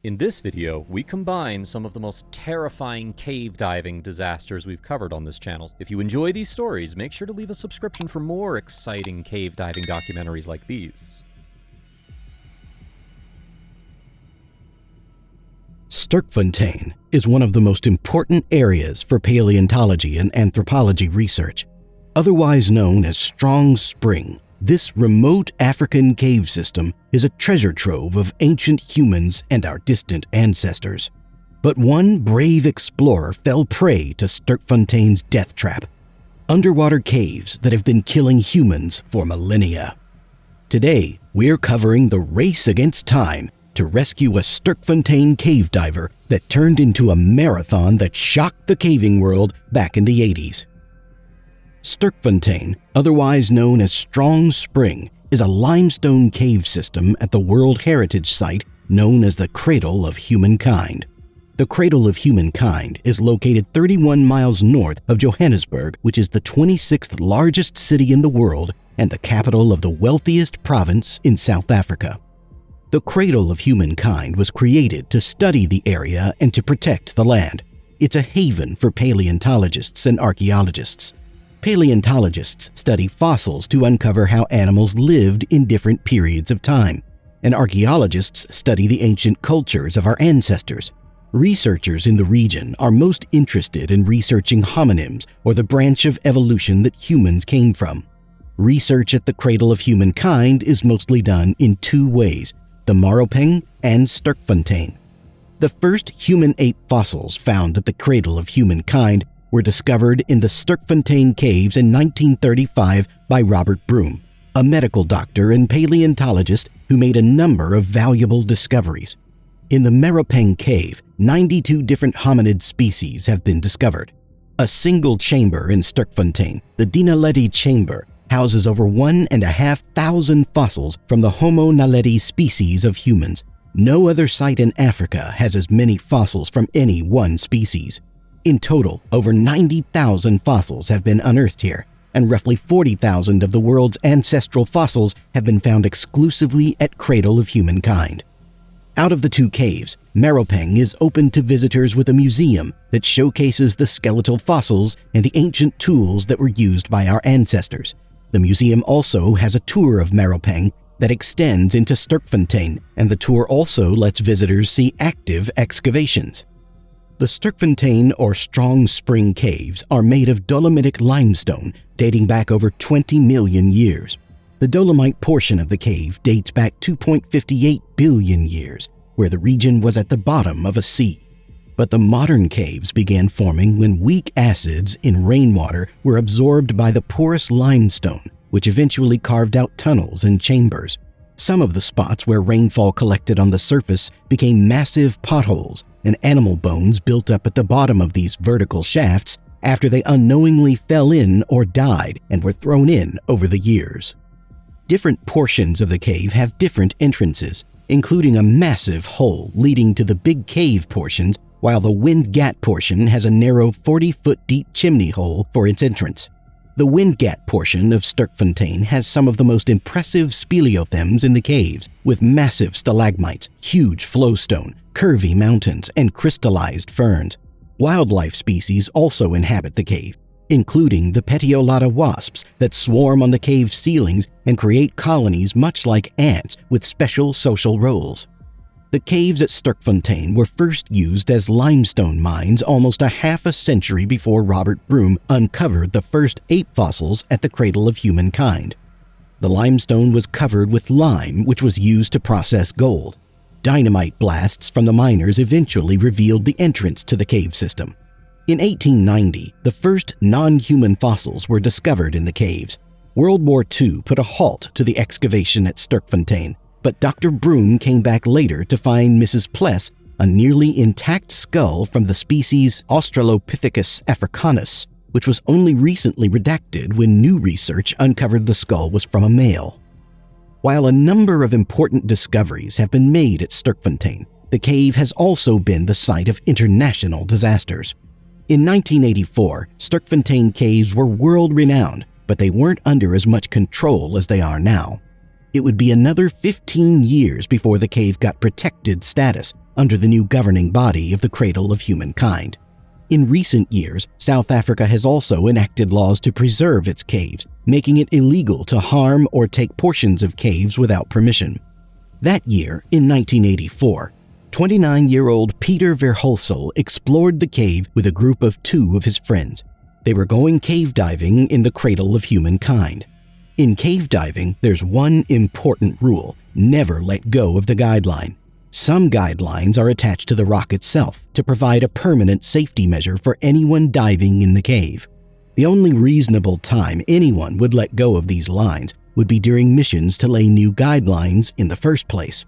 In this video, we combine some of the most terrifying cave diving disasters we've covered on this channel. If you enjoy these stories, make sure to leave a subscription for more exciting cave diving documentaries like these. Sterkfontein is one of the most important areas for paleontology and anthropology research. Otherwise known as Strong Spring, this remote African cave system is a treasure trove of ancient humans and our distant ancestors. But one brave explorer fell prey to Sterkfontein's death trap: underwater caves that have been killing humans for millennia. Today, we're covering the race against time to rescue a Sterkfontein cave diver that turned into a marathon that shocked the caving world back in the 80s. Sterkfontein, otherwise known as Strong Spring, is a limestone cave system at the World Heritage Site known as the Cradle of Humankind. The Cradle of Humankind is located 31 miles north of Johannesburg, which is the 26th largest city in the world and the capital of the wealthiest province in South Africa. The Cradle of Humankind was created to study the area and to protect the land. It's a haven for paleontologists and archaeologists. Paleontologists study fossils to uncover how animals lived in different periods of time, and archaeologists study the ancient cultures of our ancestors. Researchers in the region are most interested in researching homonyms, or the branch of evolution that humans came from. Research at the Cradle of Humankind is mostly done in two ways: the Maropeng and Sterkfontein. The first human-ape fossils found at the Cradle of Humankind were discovered in the Sterkfontein caves in 1935 by Robert Broom, a medical doctor and paleontologist who made a number of valuable discoveries. In the Maropeng cave, 92 different hominid species have been discovered. A single chamber in Sterkfontein, the Dinaledi Chamber, houses over 1,500 fossils from the Homo naledi species of humans. No other site in Africa has as many fossils from any one species. In total, over 90,000 fossils have been unearthed here, and roughly 40,000 of the world's ancestral fossils have been found exclusively at Cradle of Humankind. Out of the two caves, Maropeng is open to visitors with a museum that showcases the skeletal fossils and the ancient tools that were used by our ancestors. The museum also has a tour of Maropeng that extends into Sterkfontein, and the tour also lets visitors see active excavations. The Sterkfontein or Strong Spring caves are made of dolomitic limestone dating back over 20 million years. The dolomite portion of the cave dates back 2.58 billion years, where the region was at the bottom of a sea. But the modern caves began forming when weak acids in rainwater were absorbed by the porous limestone, which eventually carved out tunnels and chambers. Some of the spots where rainfall collected on the surface became massive potholes, and animal bones built up at the bottom of these vertical shafts after they unknowingly fell in or died and were thrown in over the years. Different portions of the cave have different entrances, including a massive hole leading to the big cave portions, while the Windgat portion has a narrow 40-foot deep chimney hole for its entrance. The Windgat portion of Sterkfontein has some of the most impressive speleothems in the caves, with massive stalagmites, huge flowstone, curvy mountains, and crystallized ferns. Wildlife species also inhabit the cave, including the petiolata wasps that swarm on the cave ceilings and create colonies much like ants with special social roles. The caves at Sterkfontein were first used as limestone mines almost a half a century before Robert Broom uncovered the first ape fossils at the Cradle of Humankind. The limestone was covered with lime, which was used to process gold. Dynamite blasts from the miners eventually revealed the entrance to the cave system. In 1890, the first non-human fossils were discovered in the caves. World War II put a halt to the excavation at Sterkfontein, but Dr. Broom came back later to find Mrs. Pless, a nearly intact skull from the species Australopithecus africanus, which was only recently redacted when new research uncovered the skull was from a male. While a number of important discoveries have been made at Sterkfontein, the cave has also been the site of international disasters. In 1984, Sterkfontein caves were world-renowned, but they weren't under as much control as they are now. It would be another 15 years before the cave got protected status under the new governing body of the Cradle of Humankind. In recent years, South Africa has also enacted laws to preserve its caves, making it illegal to harm or take portions of caves without permission. That year, in 1984, 29-year-old Peter Verhulsel explored the cave with a group of 2 of his friends. They were going cave diving in the Cradle of Humankind. In cave diving, there's one important rule: never let go of the guideline. Some guidelines are attached to the rock itself to provide a permanent safety measure for anyone diving in the cave. The only reasonable time anyone would let go of these lines would be during missions to lay new guidelines in the first place.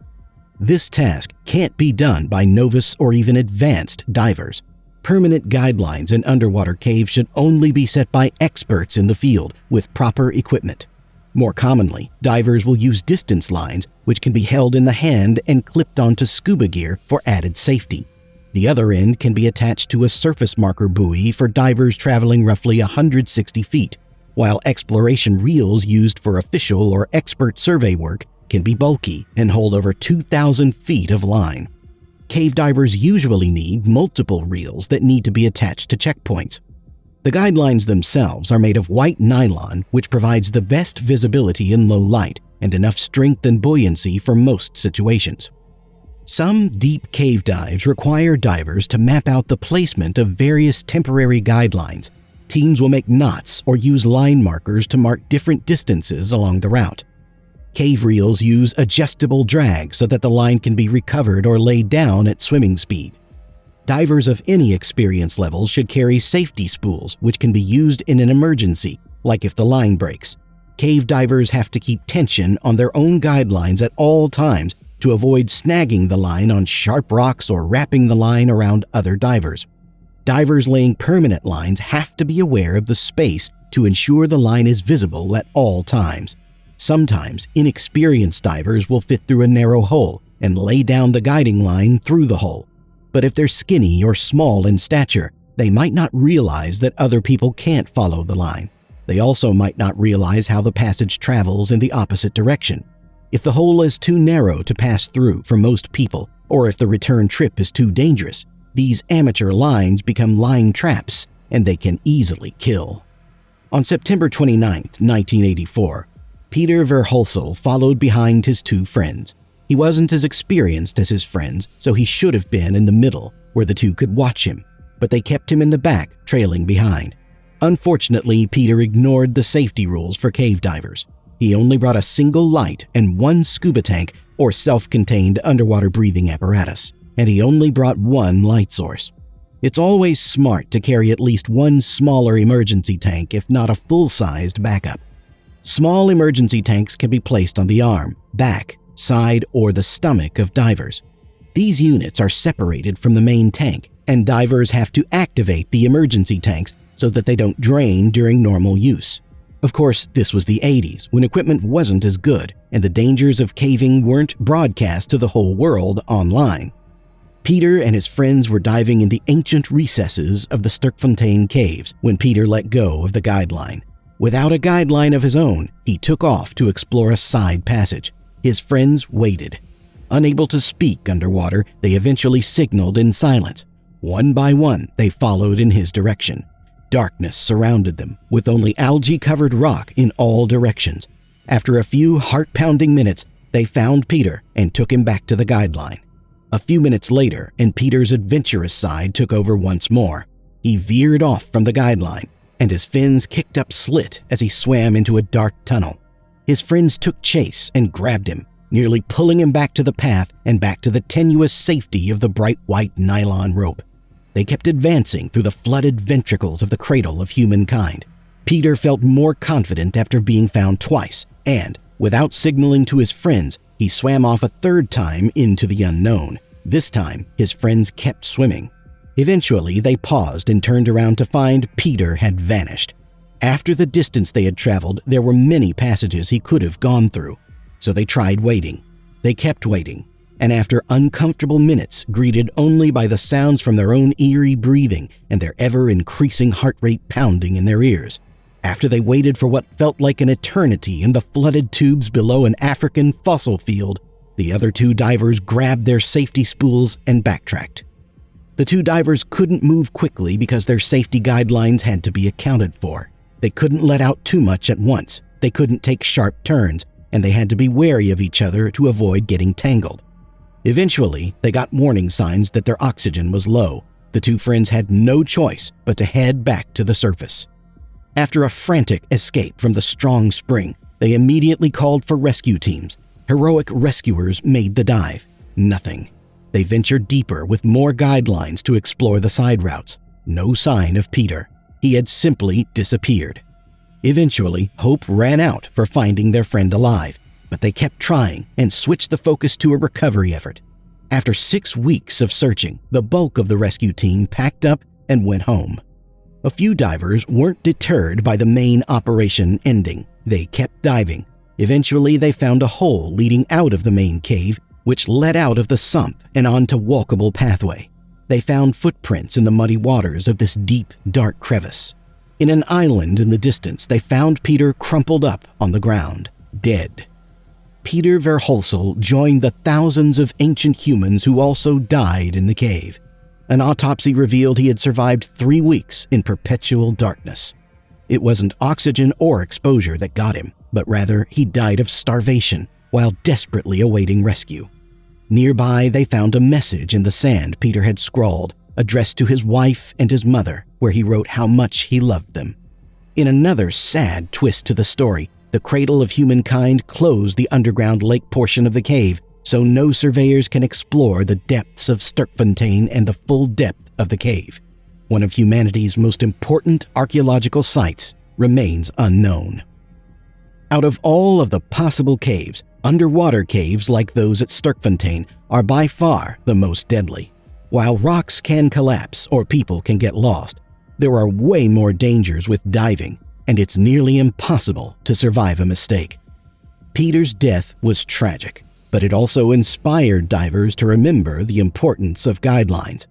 This task can't be done by novice or even advanced divers. Permanent guidelines in underwater caves should only be set by experts in the field with proper equipment. More commonly, divers will use distance lines, which can be held in the hand and clipped onto scuba gear for added safety. The other end can be attached to a surface marker buoy for divers traveling roughly 160 feet, while exploration reels used for official or expert survey work can be bulky and hold over 2,000 feet of line. Cave divers usually need multiple reels that need to be attached to checkpoints. The guidelines themselves are made of white nylon, which provides the best visibility in low light and enough strength and buoyancy for most situations. Some deep cave dives require divers to map out the placement of various temporary guidelines. Teams will make knots or use line markers to mark different distances along the route. Cave reels use adjustable drag so that the line can be recovered or laid down at swimming speed. Divers of any experience level should carry safety spools, which can be used in an emergency, like if the line breaks. Cave divers have to keep tension on their own guidelines at all times to avoid snagging the line on sharp rocks or wrapping the line around other divers. Divers laying permanent lines have to be aware of the space to ensure the line is visible at all times. Sometimes, inexperienced divers will fit through a narrow hole and lay down the guiding line through the hole. But if they're skinny or small in stature, they might not realize that other people can't follow the line. They also might not realize how the passage travels in the opposite direction. If the hole is too narrow to pass through for most people, or if the return trip is too dangerous, these amateur lines become line traps, and they can easily kill. On September 29, 1984, Peter Verhulsel followed behind his 2 friends. He wasn't as experienced as his friends, so he should have been in the middle, where the 2 could watch him, but they kept him in the back, trailing behind. Unfortunately, Peter ignored the safety rules for cave divers. He only brought a single light and 1 scuba tank or self-contained underwater breathing apparatus, and he only brought 1 light source. It's always smart to carry at least 1 smaller emergency tank, if not a full-sized backup. Small emergency tanks can be placed on the arm, back, side, or the stomach of divers. These units are separated from the main tank, and divers have to activate the emergency tanks so that they don't drain during normal use. Of course, this was the 80s, when equipment wasn't as good, and the dangers of caving weren't broadcast to the whole world online. Peter and his friends were diving in the ancient recesses of the Sterkfontein caves when Peter let go of the guideline. Without a guideline of his own, he took off to explore a side passage. His friends waited. Unable to speak underwater, they eventually signaled in silence. One by one, they followed in his direction. Darkness surrounded them, with only algae-covered rock in all directions. After a few heart-pounding minutes, they found Peter and took him back to the guideline. A few minutes later, and Peter's adventurous side took over once more. He veered off from the guideline, and his fins kicked up slit as he swam into a dark tunnel. His friends took chase and grabbed him, nearly pulling him back to the path and back to the tenuous safety of the bright white nylon rope. They kept advancing through the flooded ventricles of the Cradle of Humankind. Peter felt more confident after being found twice, and, without signaling to his friends, he swam off a 3rd time into the unknown. This time, his friends kept swimming. Eventually, they paused and turned around to find Peter had vanished. After the distance they had traveled, there were many passages he could have gone through. So they tried waiting. They kept waiting, and after uncomfortable minutes, greeted only by the sounds from their own eerie breathing and their ever-increasing heart rate pounding in their ears, After they waited for what felt like an eternity in the flooded tubes below an African fossil field, the other two divers grabbed their safety spools and backtracked. The two divers couldn't move quickly because their safety guidelines had to be accounted for. They couldn't let out too much at once, they couldn't take sharp turns, and they had to be wary of each other to avoid getting tangled. Eventually, they got warning signs that their oxygen was low. The two friends had no choice but to head back to the surface. After a frantic escape from the strong spring, they immediately called for rescue teams. Heroic rescuers made the dive. Nothing. They ventured deeper with more guidelines to explore the side routes. No sign of Peter. He had simply disappeared. Eventually, hope ran out for finding their friend alive, but they kept trying and switched the focus to a recovery effort. After 6 weeks of searching, the bulk of the rescue team packed up and went home. A few divers weren't deterred by the main operation ending. They kept diving. Eventually, they found a hole leading out of the main cave, which led out of the sump and onto walkable pathway. They found footprints in the muddy waters of this deep, dark crevice. In an island in the distance, they found Peter crumpled up on the ground, dead. Peter Verhulsel joined the thousands of ancient humans who also died in the cave. An autopsy revealed he had survived 3 weeks in perpetual darkness. It wasn't oxygen or exposure that got him, but rather he died of starvation while desperately awaiting rescue. Nearby, they found a message in the sand Peter had scrawled, addressed to his wife and his mother, where he wrote how much he loved them. In another sad twist to the story, the cradle of humankind closed the underground lake portion of the cave, so no surveyors can explore the depths of Sterkfontein and the full depth of the cave. One of humanity's most important archaeological sites remains unknown. Out of all of the possible caves, underwater caves like those at Sterkfontein are by far the most deadly. While rocks can collapse or people can get lost, there are way more dangers with diving, and it's nearly impossible to survive a mistake. Peter's death was tragic, but it also inspired divers to remember the importance of guidelines.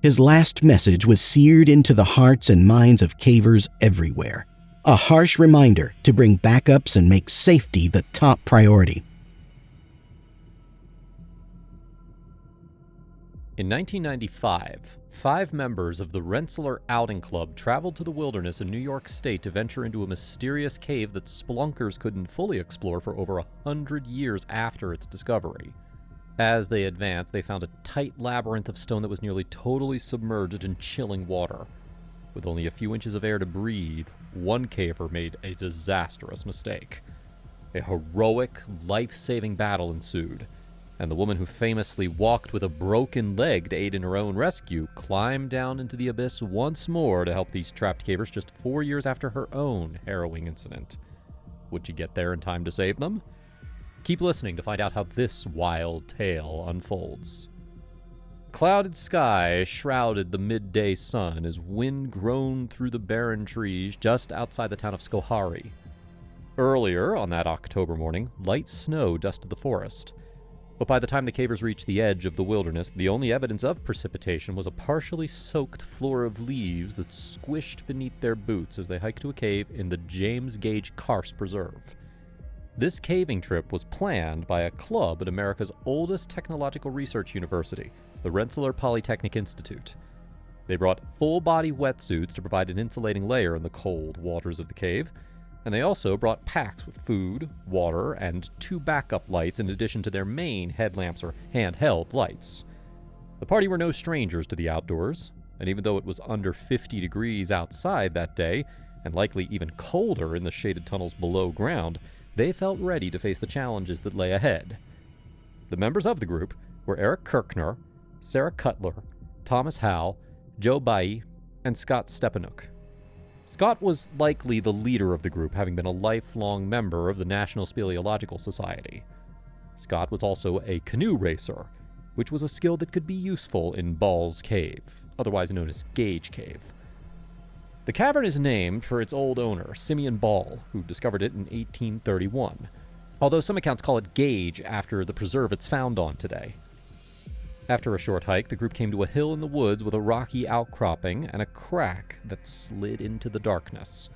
His last message was seared into the hearts and minds of cavers everywhere. A harsh reminder to bring backups and make safety the top priority. In 1995, 5 members of the Rensselaer Outing Club traveled to the wilderness in New York State to venture into a mysterious cave that spelunkers couldn't fully explore for over 100 years after its discovery. As they advanced, they found a tight labyrinth of stone that was nearly totally submerged in chilling water. With only a few inches of air to breathe, one caver made a disastrous mistake. A heroic, life-saving battle ensued, and the woman who famously walked with a broken leg to aid in her own rescue climbed down into the abyss once more to help these trapped cavers just 4 years after her own harrowing incident. Would she get there in time to save them? Keep listening to find out how this wild tale unfolds. Clouded sky shrouded the midday sun as wind groaned through the barren trees just outside the town of Skohari. Earlier on that October morning, light snow dusted the forest. But by the time the cavers reached the edge of the wilderness, the only evidence of precipitation was a partially soaked floor of leaves that squished beneath their boots as they hiked to a cave in the James Gage Karst Preserve. This caving trip was planned by a club at America's oldest technological research university, the Rensselaer Polytechnic Institute. They brought full-body wetsuits to provide an insulating layer in the cold waters of the cave, and they also brought packs with food, water, and 2 backup lights in addition to their main headlamps or handheld lights. The party were no strangers to the outdoors, and even though it was under 50 degrees outside that day, and likely even colder in the shaded tunnels below ground, they felt ready to face the challenges that lay ahead. The members of the group were Eric Kirkner, Sarah Cutler, Thomas Howe, Joe Bailly, and Scott Stepanuk. Scott was likely the leader of the group, having been a lifelong member of the National Speleological Society. Scott was also a canoe racer, which was a skill that could be useful in Ball's Cave, otherwise known as Gage Cave. The cavern is named for its old owner, Simeon Ball, who discovered it in 1831, although some accounts call it Gage after the preserve it's found on today. After a short hike, the group came to a hill in the woods with a rocky outcropping and a crack that slid into the darkness.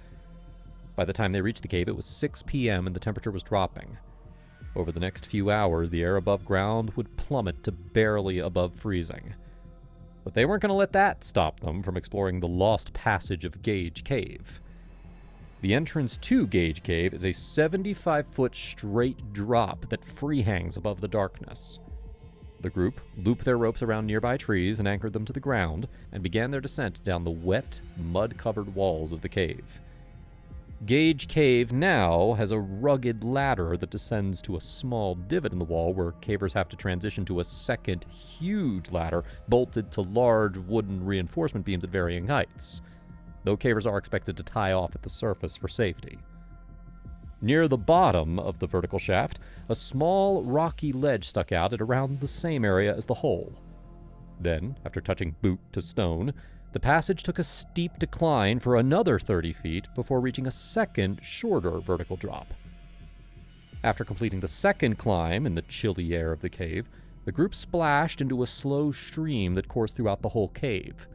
By the time they reached the cave, it was 6 p.m. and the temperature was dropping. Over the next few hours, the air above ground would plummet to barely above freezing. But they weren't going to let that stop them from exploring the lost passage of Gage Cave. The entrance to Gage Cave is a 75-foot straight drop that free hangs above the darkness. The group looped their ropes around nearby trees and anchored them to the ground, and began their descent down the wet, mud-covered walls of the cave. Gage Cave now has a rugged ladder that descends to a small divot in the wall where cavers have to transition to a second huge ladder bolted to large wooden reinforcement beams at varying heights, though cavers are expected to tie off at the surface for safety. Near the bottom of the vertical shaft, a small rocky ledge stuck out at around the same area as the hole. Then, after touching boot to stone, the passage took a steep decline for another 30 feet before reaching a second, shorter vertical drop. After completing the second climb in the chilly air of the cave, the group splashed into a slow stream that coursed throughout the whole cave.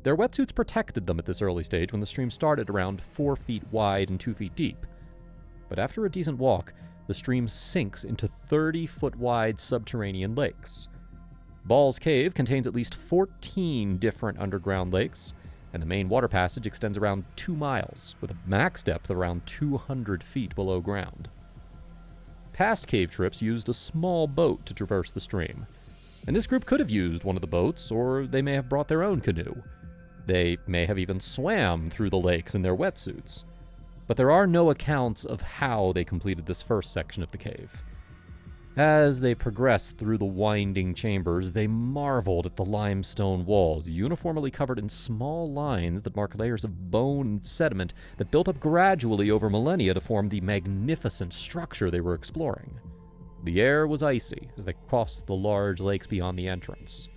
Their wetsuits protected them at this early stage when the stream started around 4 feet wide and 2 feet deep. But after a decent walk, the stream sinks into 30-foot wide subterranean lakes. Ball's Cave contains at least 14 different underground lakes, and the main water passage extends around 2 miles, with a max depth of around 200 feet below ground. Past cave trips used a small boat to traverse the stream, and this group could have used one of the boats, or they may have brought their own canoe. They may have even swam through the lakes in their wetsuits. But there are no accounts of how they completed this first section of the cave. As they progressed through the winding chambers, they marveled at the limestone walls, uniformly covered in small lines that mark layers of bone and sediment that built up gradually over millennia to form the magnificent structure they were exploring. The air was icy as they crossed the large lakes beyond the entrance.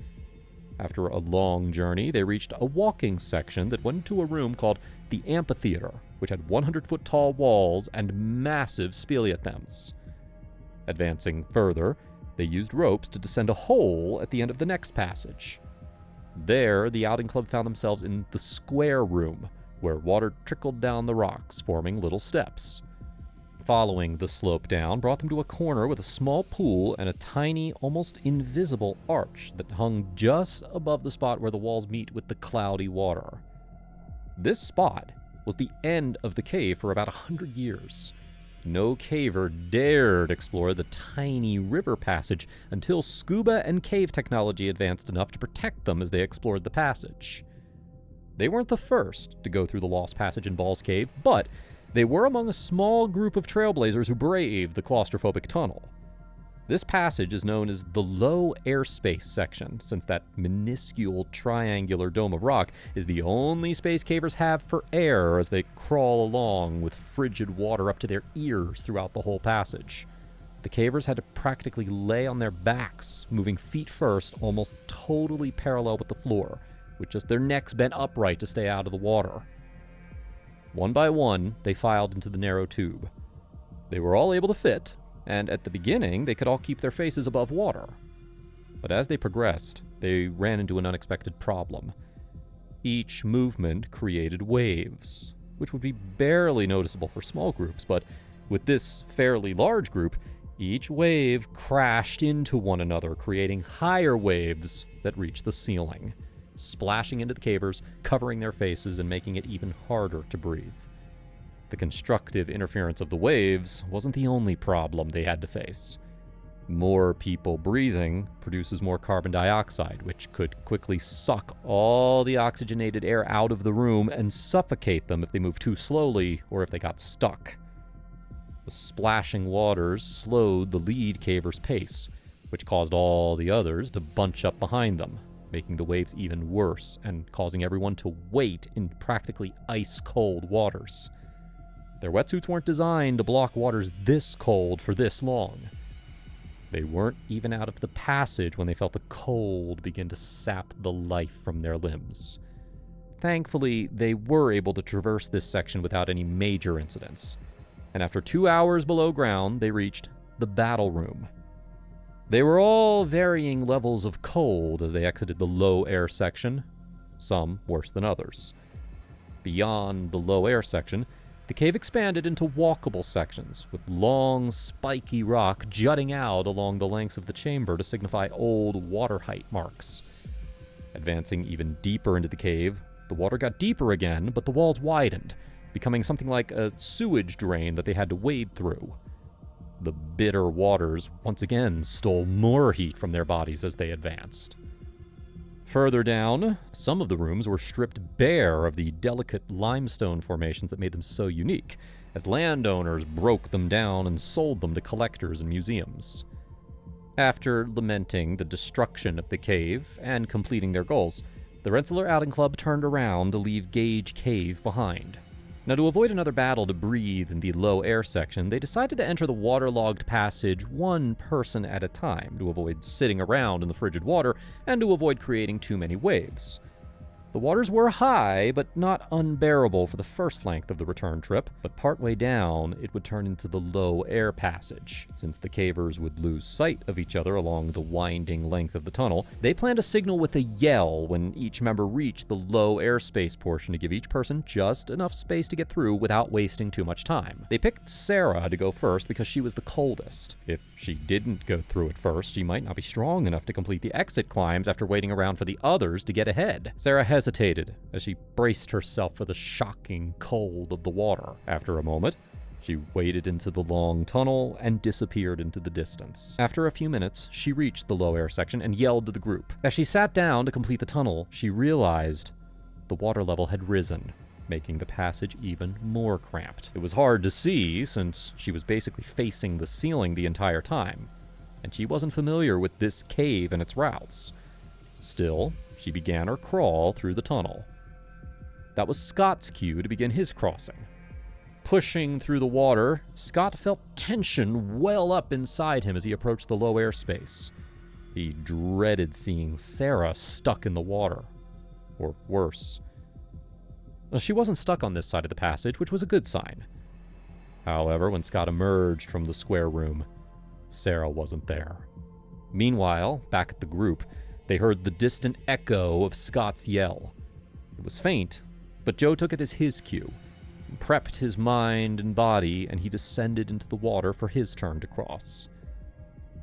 After a long journey, they reached a walking section that went to a room called the Amphitheater, which had 100-foot tall walls and massive speleothems. Advancing further, they used ropes to descend a hole at the end of the next passage. There, the outing club found themselves in the Square Room, where water trickled down the rocks, forming little steps. Following the slope down brought them to a corner with a small pool and a tiny, almost invisible arch that hung just above the spot where the walls meet with the cloudy water. This spot was the end of the cave for about 100 years. No caver dared explore the tiny river passage until scuba and cave technology advanced enough to protect them as they explored the passage. They weren't the first to go through the Lost Passage in Ball's Cave, but they were among a small group of trailblazers who braved the claustrophobic tunnel. This passage is known as the low airspace section, since that minuscule triangular dome of rock is the only space cavers have for air as they crawl along with frigid water up to their ears throughout the whole passage. The cavers had to practically lay on their backs, moving feet first, almost totally parallel with the floor, with just their necks bent upright to stay out of the water. One by one, they filed into the narrow tube. They were all able to fit, and at the beginning, they could all keep their faces above water. But as they progressed, they ran into an unexpected problem. Each movement created waves, which would be barely noticeable for small groups, but with this fairly large group, each wave crashed into one another, creating higher waves that reached the ceiling, splashing into the cavers, covering their faces, and making it even harder to breathe. The constructive interference of the waves wasn't the only problem they had to face. More people breathing produces more carbon dioxide, which could quickly suck all the oxygenated air out of the room and suffocate them if they moved too slowly or if they got stuck. The splashing waters slowed the lead caver's pace, which caused all the others to bunch up behind them, making the waves even worse and causing everyone to wait in practically ice-cold waters. Their wetsuits weren't designed to block waters this cold for this long. They weren't even out of the passage when they felt the cold begin to sap the life from their limbs. Thankfully, they were able to traverse this section without any major incidents, and after 2 hours below ground, they reached the battle room. They were all varying levels of cold as they exited the low air section, some worse than others. Beyond the low air section, The cave expanded into walkable sections, with long, spiky rock jutting out along the lengths of the chamber to signify old water height marks. Advancing even deeper into the cave, the water got deeper again, but the walls widened, becoming something like a sewage drain that they had to wade through. The bitter waters once again stole more heat from their bodies as they advanced. Further down, some of the rooms were stripped bare of the delicate limestone formations that made them so unique, as landowners broke them down and sold them to collectors and museums. After lamenting the destruction of the cave and completing their goals, the Rensselaer Outing Club turned around to leave Gage Cave behind. Now, to avoid another battle to breathe in the low air section, they decided to enter the waterlogged passage one person at a time to avoid sitting around in the frigid water and to avoid creating too many waves. The waters were high, but not unbearable for the first length of the return trip, but partway down, it would turn into the low air passage. Since the cavers would lose sight of each other along the winding length of the tunnel, they planned to signal with a yell when each member reached the low airspace portion to give each person just enough space to get through without wasting too much time. They picked Sarah to go first because she was the coldest. If she didn't go through it first, she might not be strong enough to complete the exit climbs after waiting around for the others to get ahead. Sarah hesitated as she braced herself for the shocking cold of the water. After a moment, she waded into the long tunnel and disappeared into the distance. After a few minutes, she reached the low air section and yelled to the group. As she sat down to complete the tunnel, she realized the water level had risen, making the passage even more cramped. It was hard to see since she was basically facing the ceiling the entire time, and she wasn't familiar with this cave and its routes. Still, she began her crawl through the tunnel. That was Scott's cue to begin his crossing. Pushing through the water, Scott felt tension well up inside him as he approached the low airspace. He dreaded seeing Sarah stuck in the water. Or worse. She wasn't stuck on this side of the passage, which was a good sign. However, when Scott emerged from the square room, Sarah wasn't there. Meanwhile, back at the group, they heard the distant echo of Scott's yell. It was faint, but Joe took it as his cue, and prepped his mind and body, and he descended into the water for his turn to cross.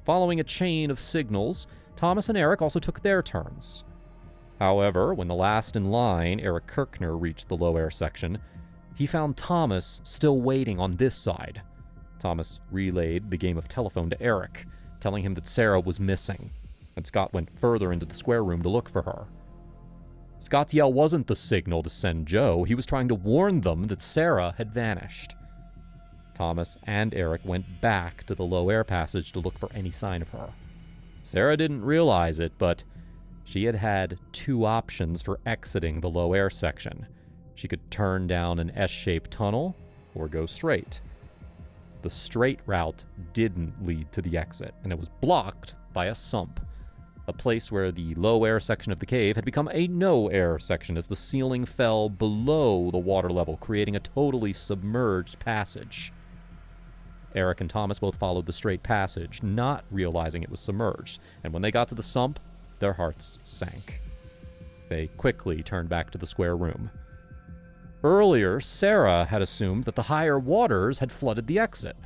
Following a chain of signals, Thomas and Eric also took their turns. However, when the last in line, Eric Kirkner, reached the low air section, he found Thomas still waiting on this side. Thomas relayed the game of telephone to Eric, telling him that Sarah was missing, and Scott went further into the square room to look for her. Scott's yell wasn't the signal to send Joe, he was trying to warn them that Sarah had vanished. Thomas and Eric went back to the low air passage to look for any sign of her. Sarah didn't realize it, but she had had two options for exiting the low air section. She could turn down an S-shaped tunnel or go straight. The straight route didn't lead to the exit, and it was blocked by a sump, a place where the low air section of the cave had become a no air section as the ceiling fell below the water level, creating a totally submerged passage. Eric and Thomas both followed the straight passage, not realizing it was submerged, and when they got to the sump, their hearts sank. They quickly turned back to the square room. Earlier, Sarah had assumed that the higher waters had flooded the exit,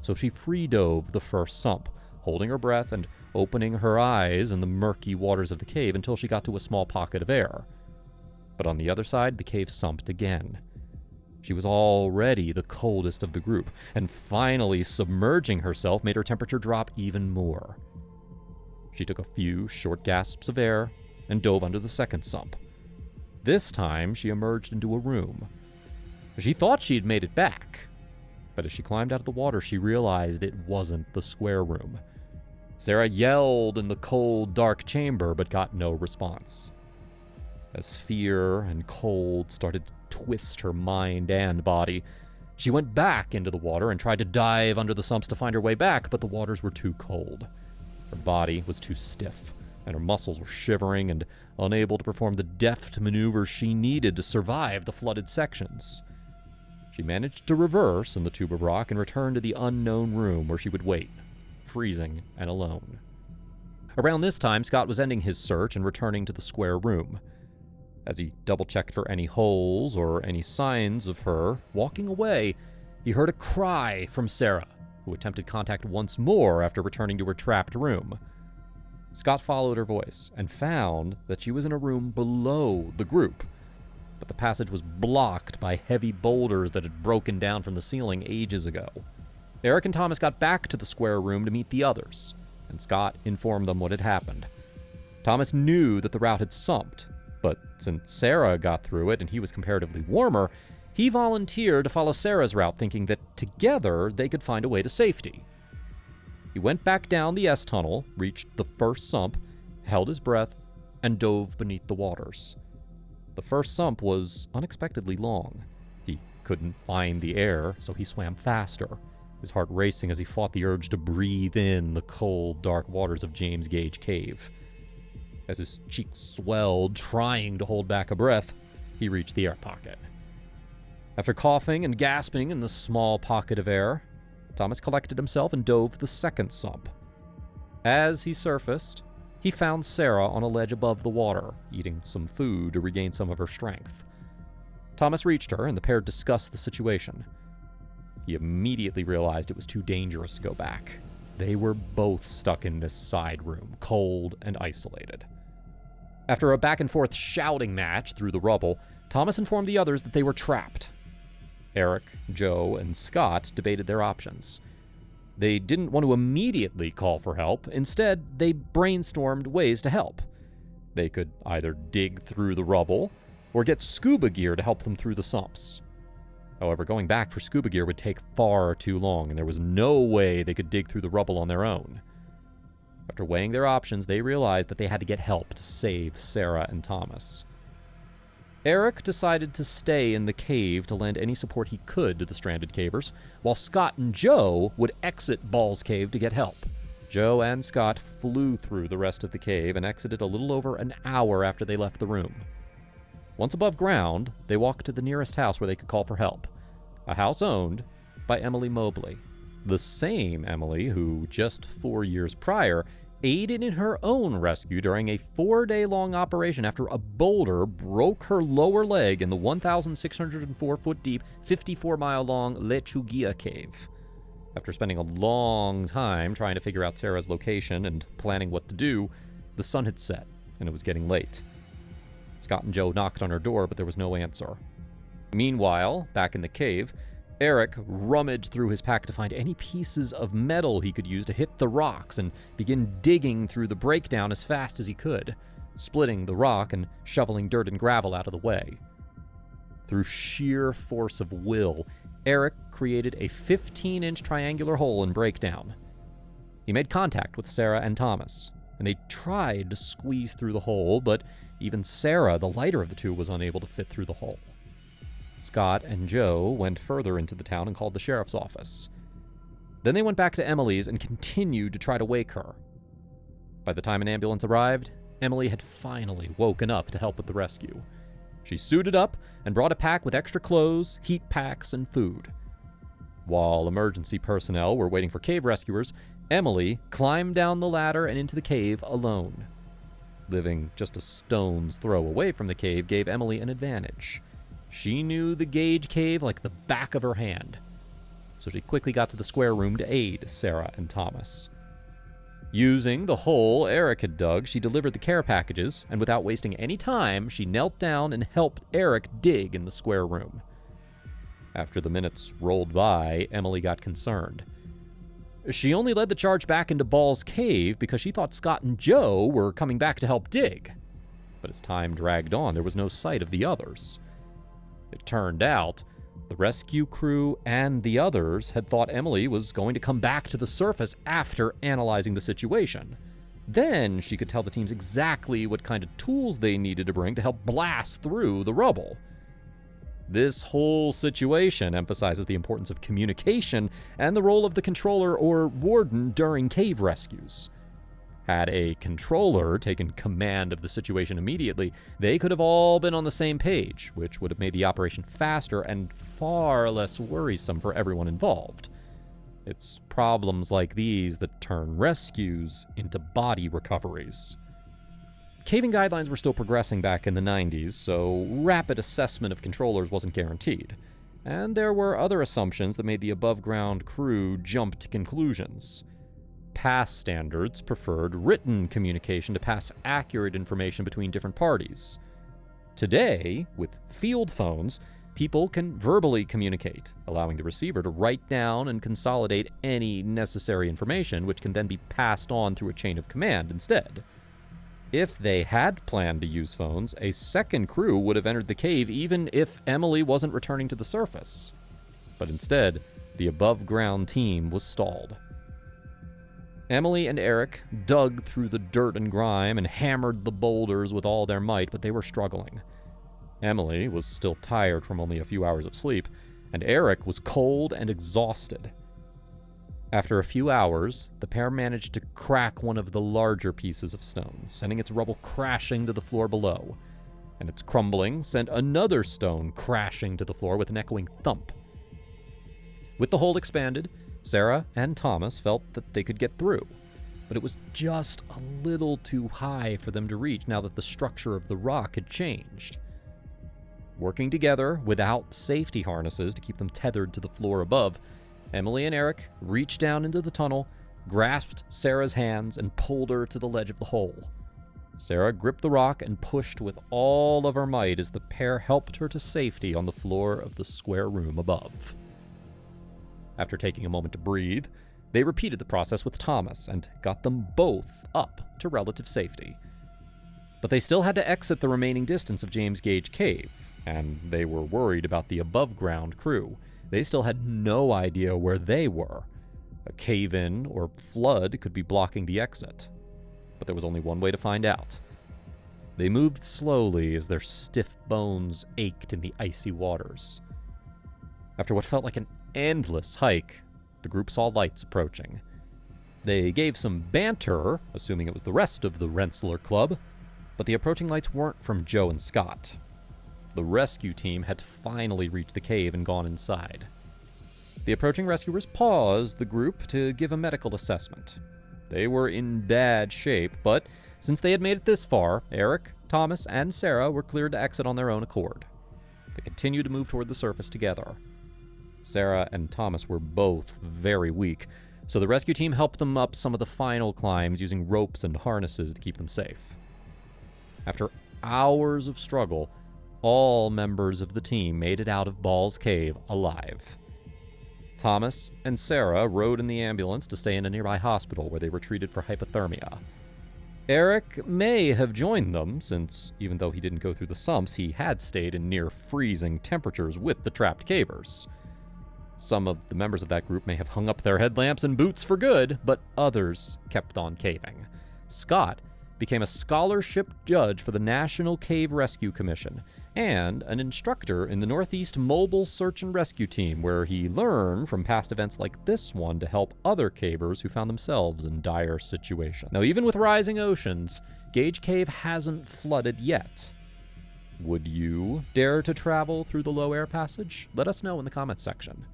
so she free-dove the first sump, holding her breath and opening her eyes in the murky waters of the cave until she got to a small pocket of air. But on the other side, the cave sumped again. She was already the coldest of the group, and finally submerging herself made her temperature drop even more. She took a few short gasps of air and dove under the second sump. This time, she emerged into a room. She thought she had made it back, but as she climbed out of the water, she realized it wasn't the square room. Sarah yelled in the cold, dark chamber, but got no response. As fear and cold started to twist her mind and body, she went back into the water and tried to dive under the sumps to find her way back, but the waters were too cold. Her body was too stiff, and her muscles were shivering and unable to perform the deft maneuvers she needed to survive the flooded sections. She managed to reverse in the tube of rock and return to the unknown room where she would wait, freezing and alone. Around this time, Scott was ending his search and returning to the square room. As he double-checked for any holes or any signs of her walking away, he heard a cry from Sarah, who attempted contact once more after returning to her trapped room. Scott followed her voice and found that she was in a room below the group, but the passage was blocked by heavy boulders that had broken down from the ceiling ages ago. Eric and Thomas got back to the square room to meet the others, and Scott informed them what had happened. Thomas knew that the route had sumped, but since Sarah got through it and he was comparatively warmer, he volunteered to follow Sarah's route, thinking that together they could find a way to safety. He went back down the S-tunnel, reached the first sump, held his breath, and dove beneath the waters. The first sump was unexpectedly long. He couldn't find the air, so he swam faster, his heart racing as he fought the urge to breathe in the cold, dark waters of James Gage Cave. As his cheeks swelled, trying to hold back a breath, he reached the air pocket. After coughing and gasping in the small pocket of air, Thomas collected himself and dove the second sump. As he surfaced, he found Sarah on a ledge above the water, eating some food to regain some of her strength. Thomas reached her, and the pair discussed the situation. He immediately realized it was too dangerous to go back. They were both stuck in this side room, cold and isolated. After a back-and-forth shouting match through the rubble, Thomas informed the others that they were trapped. Eric, Joe, and Scott debated their options. They didn't want to immediately call for help. Instead, they brainstormed ways to help. They could either dig through the rubble or get scuba gear to help them through the sumps. However, going back for scuba gear would take far too long, and there was no way they could dig through the rubble on their own. After weighing their options, they realized that they had to get help to save Sarah and Thomas. Eric decided to stay in the cave to lend any support he could to the stranded cavers, while Scott and Joe would exit Ball's cave to get help. Joe and Scott flew through the rest of the cave and exited a little over an hour after they left the room. Once above ground, they walked to the nearest house where they could call for help, a house owned by Emily Mobley, the same Emily who, just 4 years prior, aided in her own rescue during a 4-day-long operation after a boulder broke her lower leg in the 1,604-foot-deep, 54-mile-long Lechugia Cave. After spending a long time trying to figure out Sarah's location and planning what to do, the sun had set, and it was getting late. Scott and Joe knocked on her door, but there was no answer. Meanwhile, back in the cave, Eric rummaged through his pack to find any pieces of metal he could use to hit the rocks and begin digging through the breakdown as fast as he could, splitting the rock and shoveling dirt and gravel out of the way. Through sheer force of will, Eric created a 15-inch triangular hole in breakdown. He made contact with Sarah and Thomas, and they tried to squeeze through the hole, but even Sarah, the lighter of the two, was unable to fit through the hole. Scott and Joe went further into the town and called the sheriff's office. Then they went back to Emily's and continued to try to wake her. By the time an ambulance arrived, Emily had finally woken up to help with the rescue. She suited up and brought a pack with extra clothes, heat packs, and food. While emergency personnel were waiting for cave rescuers, Emily climbed down the ladder and into the cave alone. Living just a stone's throw away from the cave gave Emily an advantage. She knew the Gage cave like the back of her hand, so she quickly got to the square room to aid Sarah and Thomas. Using the hole Eric had dug, she delivered the care packages, and without wasting any time, she knelt down and helped Eric dig in the square room. After the minutes rolled by, Emily got concerned. She only led the charge back into Ball's cave because she thought Scott and Joe were coming back to help dig. But as time dragged on, there was no sight of the others. It turned out the rescue crew and the others had thought Emily was going to come back to the surface after analyzing the situation. Then she could tell the teams exactly what kind of tools they needed to bring to help blast through the rubble. This whole situation emphasizes the importance of communication and the role of the controller or warden during cave rescues. Had a controller taken command of the situation immediately, they could have all been on the same page, which would have made the operation faster and far less worrisome for everyone involved. It's problems like these that turn rescues into body recoveries. Caving guidelines were still progressing back in the 90s, so rapid assessment of controllers wasn't guaranteed. And there were other assumptions that made the above-ground crew jump to conclusions. Past standards preferred written communication to pass accurate information between different parties. Today, with field phones, people can verbally communicate, allowing the receiver to write down and consolidate any necessary information, which can then be passed on through a chain of command instead. If they had planned to use phones, a second crew would have entered the cave even if Emily wasn't returning to the surface. But instead, the above-ground team was stalled. Emily and Eric dug through the dirt and grime and hammered the boulders with all their might, but they were struggling. Emily was still tired from only a few hours of sleep, and Eric was cold and exhausted. After a few hours, the pair managed to crack one of the larger pieces of stone, sending its rubble crashing to the floor below, and its crumbling sent another stone crashing to the floor with an echoing thump. With the hole expanded, Sarah and Thomas felt that they could get through, but it was just a little too high for them to reach now that the structure of the rock had changed. Working together without safety harnesses to keep them tethered to the floor above, Emily and Eric reached down into the tunnel, grasped Sarah's hands, and pulled her to the ledge of the hole. Sarah gripped the rock and pushed with all of her might as the pair helped her to safety on the floor of the square room above. After taking a moment to breathe, they repeated the process with Thomas and got them both up to relative safety. But they still had to exit the remaining distance of James Gage Cave, and they were worried about the above-ground crew. They still had no idea where they were. A cave-in or flood could be blocking the exit. But there was only one way to find out. They moved slowly as their stiff bones ached in the icy waters. After what felt like an endless hike, the group saw lights approaching. They gave some banter, assuming it was the rest of the Rensselaer Club, but the approaching lights weren't from Joe and Scott. The rescue team had finally reached the cave and gone inside. The approaching rescuers paused the group to give a medical assessment. They were in bad shape, but since they had made it this far, Eric, Thomas, and Sarah were cleared to exit on their own accord. They continued to move toward the surface together. Sarah and Thomas were both very weak, so the rescue team helped them up some of the final climbs using ropes and harnesses to keep them safe. After hours of struggle, all members of the team made it out of Ball's Cave alive. Thomas and Sarah rode in the ambulance to stay in a nearby hospital where they were treated for hypothermia. Eric may have joined them, since even though he didn't go through the sumps, he had stayed in near freezing temperatures with the trapped cavers. Some of the members of that group may have hung up their headlamps and boots for good, but others kept on caving. Scott became a scholarship judge for the National Cave Rescue Commission and an instructor in the Northeast Mobile Search and Rescue Team, where he learned from past events like this one to help other cavers who found themselves in dire situations. Now, even with rising oceans, Gage Cave hasn't flooded yet. Would you dare to travel through the low air passage? Let us know in the comments section.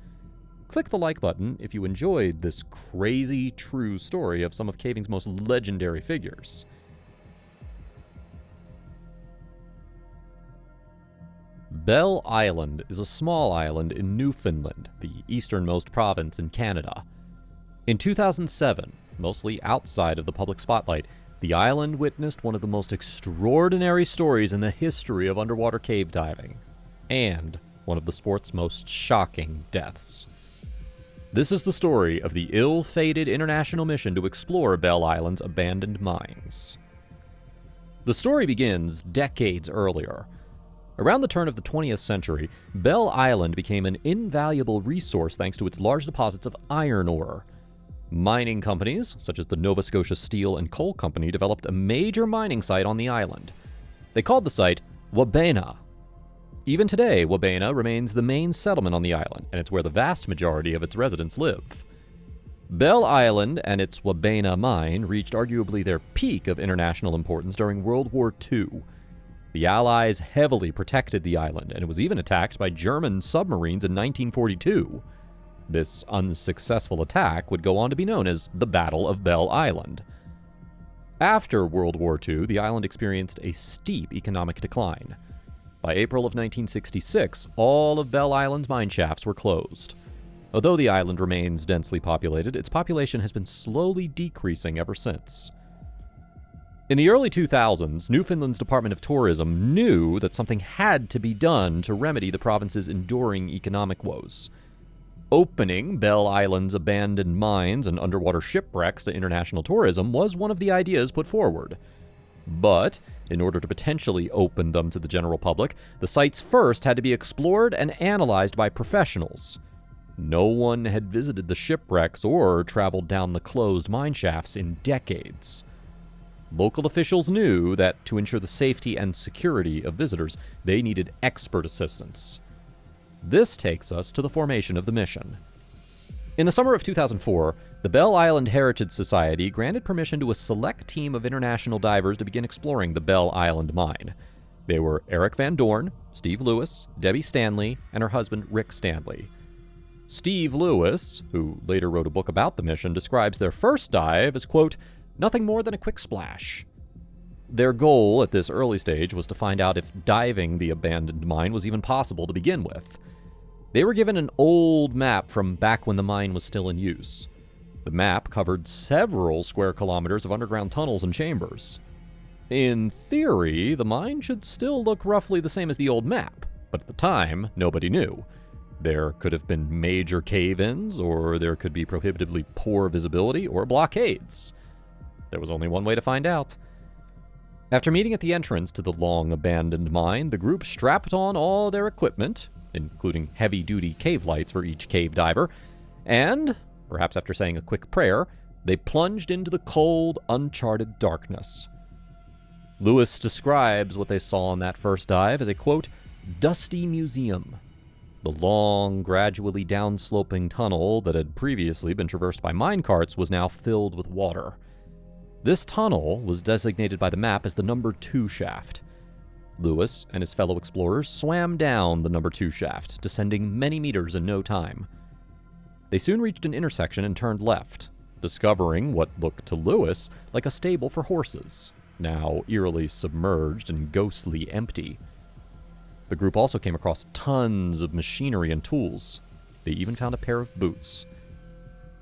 Click the like button if you enjoyed this crazy true story of some of caving's most legendary figures. Bell Island is a small island in Newfoundland, the easternmost province in Canada. In 2007, mostly outside of the public spotlight, the island witnessed one of the most extraordinary stories in the history of underwater cave diving, and one of the sport's most shocking deaths. This is the story of the ill-fated international mission to explore Bell Island's abandoned mines. The story begins decades earlier. Around the turn of the 20th century, Bell Island became an invaluable resource thanks to its large deposits of iron ore. Mining companies, such as the Nova Scotia Steel and Coal Company, developed a major mining site on the island. They called the site Wabena. Even today, Wabena remains the main settlement on the island, and it's where the vast majority of its residents live. Bell Island and its Wabena mine reached arguably their peak of international importance during World War II. The Allies heavily protected the island, and it was even attacked by German submarines in 1942. This unsuccessful attack would go on to be known as the Battle of Bell Island. After World War II, the island experienced a steep economic decline. By April of 1966, all of Bell Island's mine shafts were closed. Although the island remains densely populated, its population has been slowly decreasing ever since. In the early 2000s, Newfoundland's Department of Tourism knew that something had to be done to remedy the province's enduring economic woes. Opening Bell Island's abandoned mines and underwater shipwrecks to international tourism was one of the ideas put forward. But, in order to potentially open them to the general public, the sites first had to be explored and analyzed by professionals. No one had visited the shipwrecks or traveled down the closed mine shafts in decades. Local officials knew that to ensure the safety and security of visitors, they needed expert assistance. This takes us to the formation of the mission. In the summer of 2004, the Bell Island Heritage Society granted permission to a select team of international divers to begin exploring the Bell Island mine. They were Eric Van Dorn, Steve Lewis, Debbie Stanley, and her husband Rick Stanley. Steve Lewis, who later wrote a book about the mission, describes their first dive as, quote, nothing more than a quick splash. Their goal at this early stage was to find out if diving the abandoned mine was even possible to begin with. They were given an old map from back when the mine was still in use. The map covered several square kilometers of underground tunnels and chambers. In theory, the mine should still look roughly the same as the old map, but at the time, nobody knew. There could have been major cave-ins, or there could be prohibitively poor visibility, or blockades. There was only one way to find out. After meeting at the entrance to the long-abandoned mine, the group strapped on all their equipment, including heavy-duty cave lights for each cave diver, and, perhaps after saying a quick prayer, they plunged into the cold, uncharted darkness. Lewis describes what they saw on that first dive as a, quote, dusty museum. The long, gradually downsloping tunnel that had previously been traversed by minecarts was now filled with water. This tunnel was designated by the map as the number 2 shaft. Lewis and his fellow explorers swam down the number 2 shaft, descending many meters in no time. They soon reached an intersection and turned left, discovering what looked to Lewis like a stable for horses, now eerily submerged and ghostly empty. The group also came across tons of machinery and tools. They even found a pair of boots.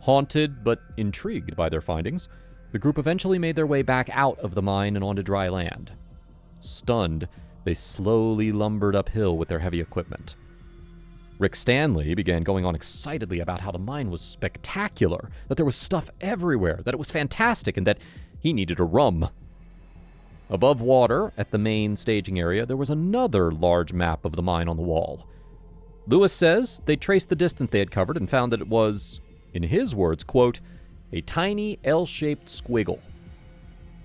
Haunted but intrigued by their findings, the group eventually made their way back out of the mine and onto dry land. Stunned, they slowly lumbered uphill with their heavy equipment. Rick Stanley began going on excitedly about how the mine was spectacular, that there was stuff everywhere, that it was fantastic, and that he needed a rum. Above water, at the main staging area, there was another large map of the mine on the wall. Lewis says they traced the distance they had covered and found that it was, in his words, quote, a tiny L-shaped squiggle.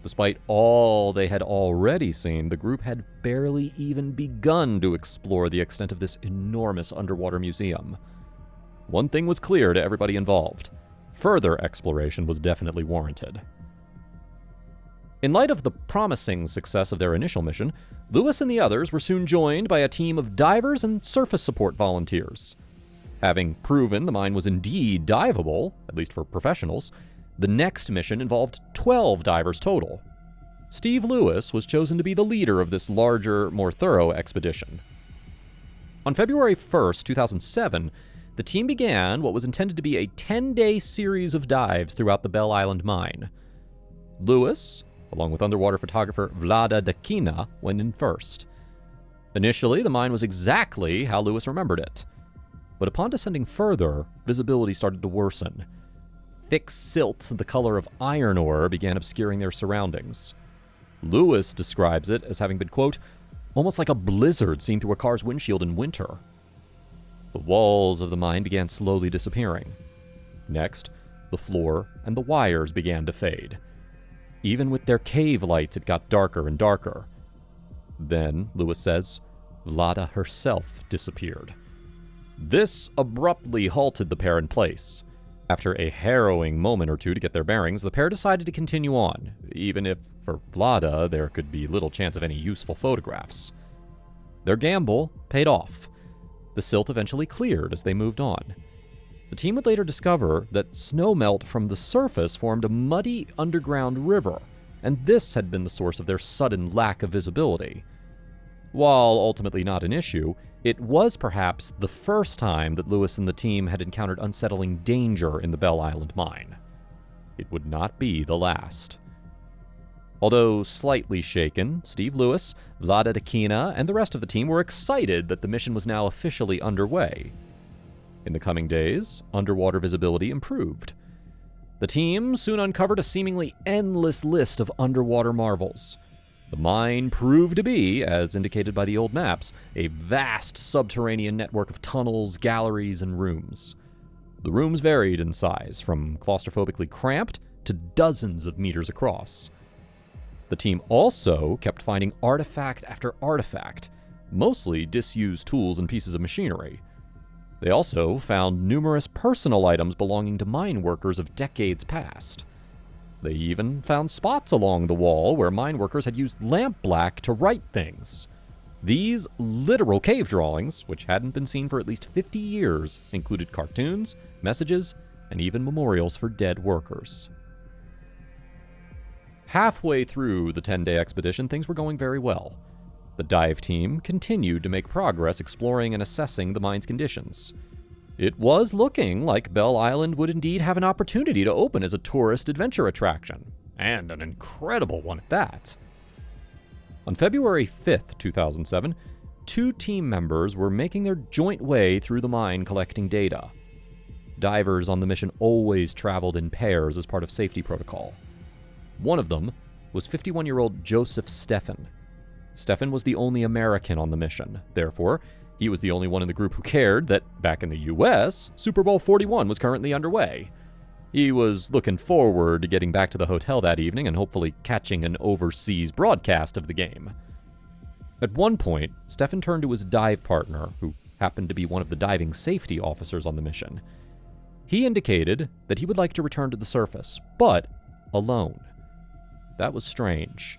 Despite all they had already seen, the group had barely even begun to explore the extent of this enormous underwater museum. One thing was clear to everybody involved. Further exploration was definitely warranted. In light of the promising success of their initial mission, Lewis and the others were soon joined by a team of divers and surface support volunteers. Having proven the mine was indeed diveable, at least for professionals, the next mission involved 12 divers total. Steve Lewis was chosen to be the leader of this larger, more thorough expedition. On February 1st, 2007, the team began what was intended to be a 10-day series of dives throughout the Bell Island mine. Lewis, along with underwater photographer Vlada Dakina, went in first. Initially, the mine was exactly how Lewis remembered it. But upon descending further, visibility started to worsen. Thick silt the color of iron ore began obscuring their surroundings. Lewis describes it as having been, quote, almost like a blizzard seen through a car's windshield in winter. The walls of the mine began slowly disappearing. Next, the floor and the wires began to fade. Even with their cave lights, it got darker and darker. Then, Lewis says, Vlada herself disappeared. This abruptly halted the pair in place. After a harrowing moment or two to get their bearings, the pair decided to continue on, even if, for Vlada, there could be little chance of any useful photographs. Their gamble paid off. The silt eventually cleared as they moved on. The team would later discover that snowmelt from the surface formed a muddy underground river, and this had been the source of their sudden lack of visibility. While ultimately not an issue, it was perhaps the first time that Lewis and the team had encountered unsettling danger in the Bell Island mine. It would not be the last. Although slightly shaken, Steve Lewis, Vlada Dekina, and the rest of the team were excited that the mission was now officially underway. In the coming days, underwater visibility improved. The team soon uncovered a seemingly endless list of underwater marvels. The mine proved to be, as indicated by the old maps, a vast subterranean network of tunnels, galleries, and rooms. The rooms varied in size, from claustrophobically cramped to dozens of meters across. The team also kept finding artifact after artifact, mostly disused tools and pieces of machinery. They also found numerous personal items belonging to mine workers of decades past. They even found spots along the wall where mine workers had used lampblack to write things. These literal cave drawings, which hadn't been seen for at least 50 years, included cartoons, messages, and even memorials for dead workers. Halfway through the 10-day expedition, things were going very well. The dive team continued to make progress exploring and assessing the mine's conditions. It was looking like Bell Island would indeed have an opportunity to open as a tourist adventure attraction, and an incredible one at that. On February 5th, 2007, 2 team members were making their joint way through the mine collecting data. Divers on the mission always traveled in pairs as part of safety protocol. One of them was 51-year-old Joseph Stefan. Stefan was the only American on the mission. Therefore, he was the only one in the group who cared that, back in the US, Super Bowl 41 was currently underway. He was looking forward to getting back to the hotel that evening and hopefully catching an overseas broadcast of the game. At one point, Stefan turned to his dive partner, who happened to be one of the diving safety officers on the mission. He indicated that he would like to return to the surface, but alone. That was strange.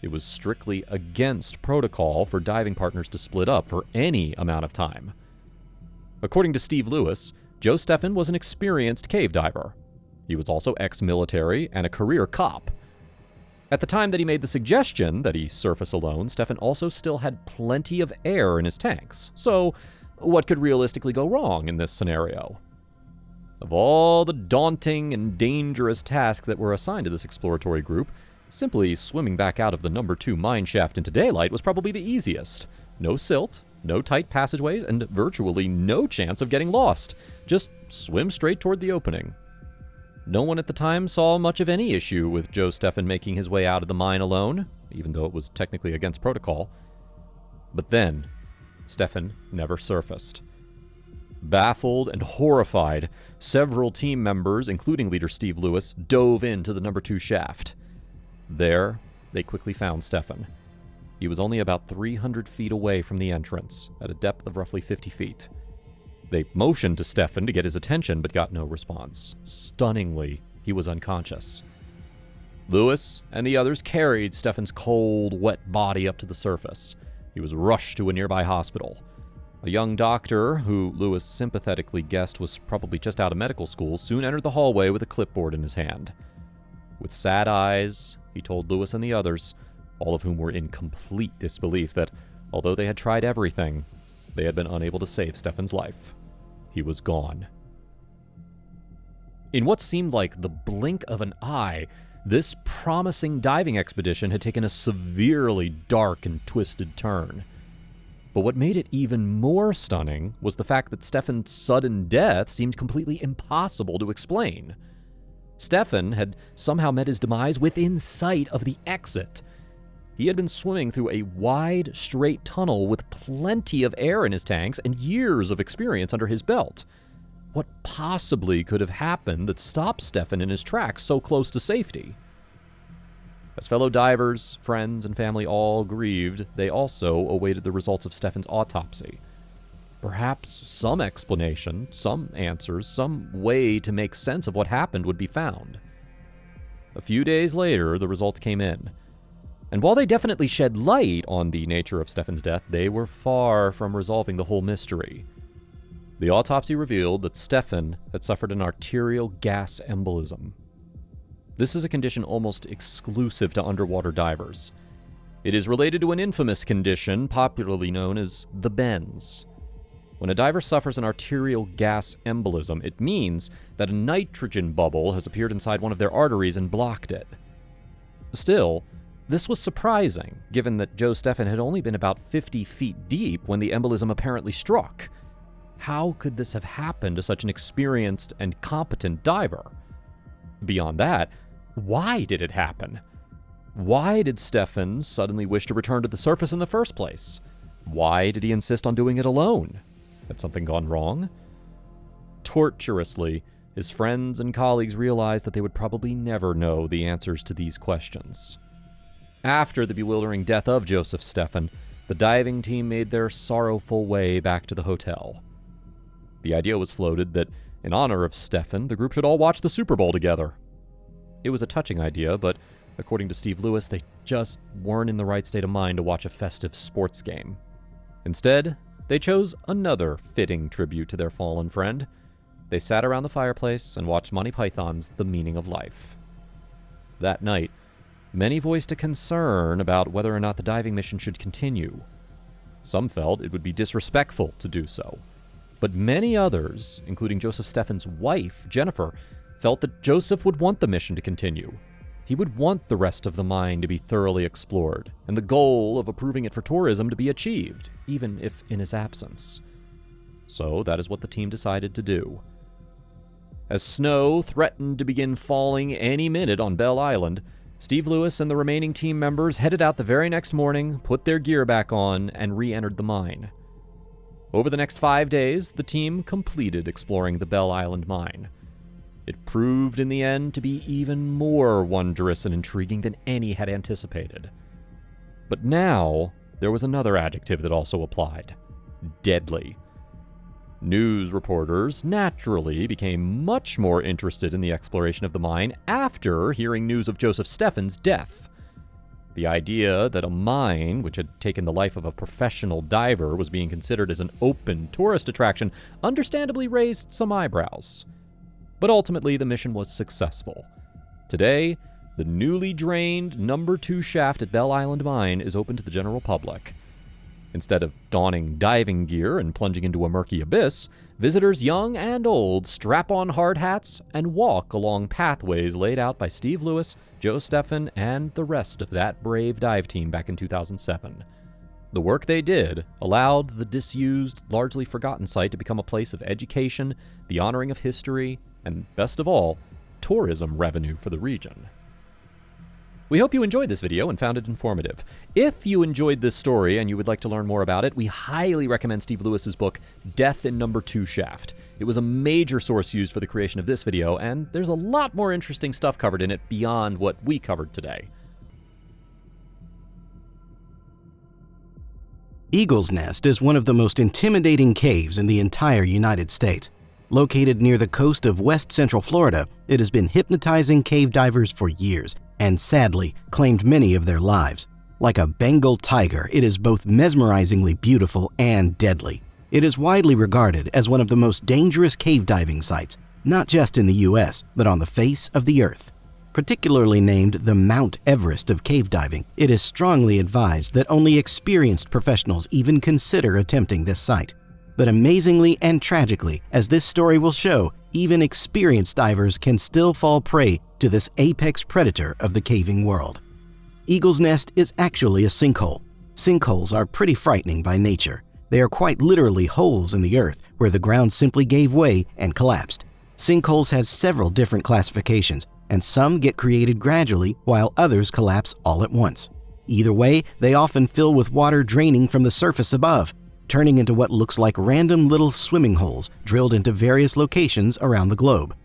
It was strictly against protocol for diving partners to split up for any amount of time. According to Steve Lewis, Joe Stefan was an experienced cave diver. He was also ex-military and a career cop. At the time that he made the suggestion that he surface alone, Stefan also still had plenty of air in his tanks. So, what could realistically go wrong in this scenario? Of all the daunting and dangerous tasks that were assigned to this exploratory group, simply swimming back out of the number 2 mine shaft into daylight was probably the easiest. No silt, no tight passageways, and virtually no chance of getting lost. Just swim straight toward the opening. No one at the time saw much of any issue with Joe Stefan making his way out of the mine alone, even though it was technically against protocol. But then, Stefan never surfaced. Baffled and horrified, several team members, including leader Steve Lewis, dove into the number 2 shaft. There, they quickly found Stefan. He was only about 300 feet away from the entrance, at a depth of roughly 50 feet. They motioned to Stefan to get his attention, but got no response. Stunningly, he was unconscious. Lewis and the others carried Stefan's cold, wet body up to the surface. He was rushed to a nearby hospital. A young doctor, who Lewis sympathetically guessed was probably just out of medical school, soon entered the hallway with a clipboard in his hand. With sad eyes, he told Lewis and the others, all of whom were in complete disbelief, that although they had tried everything, they had been unable to save Stefan's life. He was gone. In what seemed like the blink of an eye, this promising diving expedition had taken a severely dark and twisted turn. But what made it even more stunning was the fact that Stefan's sudden death seemed completely impossible to explain. Stefan had somehow met his demise within sight of the exit. He had been swimming through a wide, straight tunnel with plenty of air in his tanks and years of experience under his belt. What possibly could have happened that stopped Stefan in his tracks so close to safety? As fellow divers, friends, and family all grieved, they also awaited the results of Stefan's autopsy. Perhaps some explanation, some answers, some way to make sense of what happened would be found. A few days later, the results came in. And while they definitely shed light on the nature of Stefan's death, they were far from resolving the whole mystery. The autopsy revealed that Stefan had suffered an arterial gas embolism. This is a condition almost exclusive to underwater divers. It is related to an infamous condition popularly known as the bends. When a diver suffers an arterial gas embolism, it means that a nitrogen bubble has appeared inside one of their arteries and blocked it. Still, this was surprising, given that Joe Stefan had only been about 50 feet deep when the embolism apparently struck. How could this have happened to such an experienced and competent diver? Beyond that, why did it happen? Why did Stefan suddenly wish to return to the surface in the first place? Why did he insist on doing it alone? Had something gone wrong? Torturously, his friends and colleagues realized that they would probably never know the answers to these questions. After the bewildering death of Joseph Stefan, the diving team made their sorrowful way back to the hotel. The idea was floated that, in honor of Stefan, the group should all watch the Super Bowl together. It was a touching idea, but according to Steve Lewis, they just weren't in the right state of mind to watch a festive sports game. Instead, they chose another fitting tribute to their fallen friend. They sat around the fireplace and watched Monty Python's The Meaning of Life. That night, many voiced a concern about whether or not the diving mission should continue. Some felt it would be disrespectful to do so. But many others, including Joseph Stefan's wife, Jennifer, felt that Joseph would want the mission to continue. He would want the rest of the mine to be thoroughly explored, and the goal of approving it for tourism to be achieved, even if in his absence. So that is what the team decided to do. As snow threatened to begin falling any minute on Bell Island, Steve Lewis and the remaining team members headed out the very next morning, put their gear back on, and re-entered the mine. Over the next 5 days, the team completed exploring the Bell Island mine. It proved in the end to be even more wondrous and intriguing than any had anticipated. But now, there was another adjective that also applied: deadly. News reporters naturally became much more interested in the exploration of the mine after hearing news of Joseph Stefan's death. The idea that a mine, which had taken the life of a professional diver, was being considered as an open tourist attraction understandably raised some eyebrows. But ultimately, the mission was successful. Today, the newly drained number 2 shaft at Bell Island Mine is open to the general public. Instead of donning diving gear and plunging into a murky abyss, visitors young and old strap on hard hats and walk along pathways laid out by Steve Lewis, Joe Stefan, and the rest of that brave dive team back in 2007. The work they did allowed the disused, largely forgotten site to become a place of education, the honoring of history, and best of all, tourism revenue for the region. We hope you enjoyed this video and found it informative. If you enjoyed this story and you would like to learn more about it, we highly recommend Steve Lewis's book, Death in Number 2 Shaft. It was a major source used for the creation of this video, and there's a lot more interesting stuff covered in it beyond what we covered today. Eagle's Nest is one of the most intimidating caves in the entire United States. Located near the coast of West Central Florida, it has been hypnotizing cave divers for years and sadly claimed many of their lives. Like a Bengal tiger, it is both mesmerizingly beautiful and deadly. It is widely regarded as one of the most dangerous cave diving sites, not just in the US, but on the face of the Earth. Particularly named the Mount Everest of cave diving, it is strongly advised that only experienced professionals even consider attempting this site. But amazingly and tragically, as this story will show, even experienced divers can still fall prey to this apex predator of the caving world. Eagle's Nest is actually a sinkhole. Sinkholes are pretty frightening by nature. They are quite literally holes in the earth where the ground simply gave way and collapsed. Sinkholes have several different classifications, and some get created gradually while others collapse all at once. Either way, they often fill with water draining from the surface above, turning into what looks like random little swimming holes drilled into various locations around the globe.